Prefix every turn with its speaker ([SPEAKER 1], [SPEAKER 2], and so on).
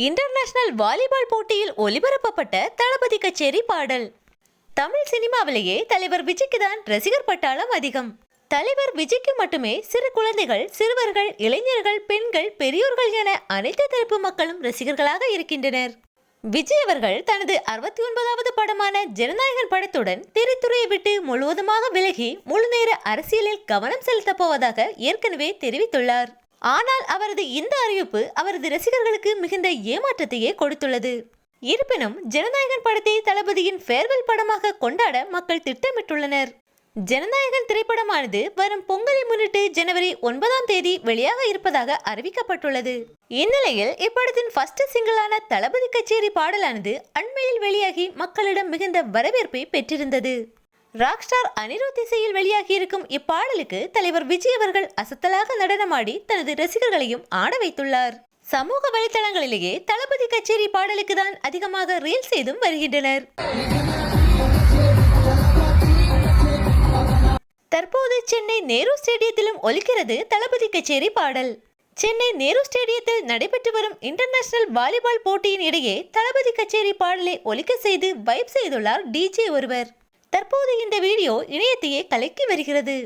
[SPEAKER 1] International volleyball போட்டியில் ஒளிபரப்பப்பட்ட தளபதி கச்சேரி பாடல். தமிழ் சினிமாவிலேயே தலைவர் விஜய்க்கு தான் ரசிகர் பட்டாளம் அதிகம். தலைவர் விஜய்க்கு மட்டுமே சிறு குழந்தைகள், சிறுவர்கள், இளைஞர்கள், பெண்கள், பெரியோர்கள் என அனைத்து தரப்பு மக்களும் ரசிகர்களாக இருக்கின்றனர். விஜய் அவர்கள் தனது 69வது படமான ஜனநாயகன் படத்துடன் திரைத்துறையை விட்டு முழுவதுமாக விலகி முழுநேர அரசியலில் கவனம் செலுத்தப் போவதாக ஏற்கனவே தெரிவித்துள்ளார். ஆனால் அவரது இந்த அறிவிப்பு அவரது ரசிகர்களுக்கு மிகுந்த ஏமாற்றத்தையே கொடுத்துள்ளது. இருப்பினும் ஜனநாயகன் படத்தை தளபதியின் ஃபேர்வெல் படமாக கொண்டாட மக்கள் திட்டமிட்டுள்ளனர். ஜனநாயகன் திரைப்படமானது வரும் பொங்கலை முன்னிட்டு ஜனவரி 9ஆம் தேதி வெளியாக இருப்பதாக அறிவிக்கப்பட்டுள்ளது. இந்நிலையில் இப்படத்தின் ஃபர்ஸ்ட் சிங்கிளான தளபதி கச்சேரி பாடலானது அண்மையில் வெளியாகி மக்களிடம் மிகுந்த வரவேற்பை பெற்றிருந்தது. ராக் ஸ்டார் அனிருத் இசையில் வெளியாகி இருக்கும் இப்பாடலுக்கு தலைவர் விஜய் அவர்கள் அசத்தலாக நடனமாடி தனது ரசிகர்களையும் ஆட வைத்துள்ளார். சமூக வலைதளங்களிலேயே தளபதி கச்சேரி பாடலுக்கு தான் அதிகமாக ரீல்ஸ் செய்தும் வருகின்றனர். தற்போது சென்னை நேரு ஸ்டேடியத்திலும் ஒலிக்கிறது தளபதி கச்சேரி பாடல். சென்னை நேரு ஸ்டேடியத்தில் நடைபெற்று வரும் இன்டர்நேஷனல் வாலிபால் போட்டியின் இடையே தளபதி கச்சேரி பாடலை ஒலிக்க செய்து வைப் செய்துள்ளார் டிஜே ஒருவர். தற்போது இந்த வீடியோ இணையத்தையே கலக்கி வருகிறது.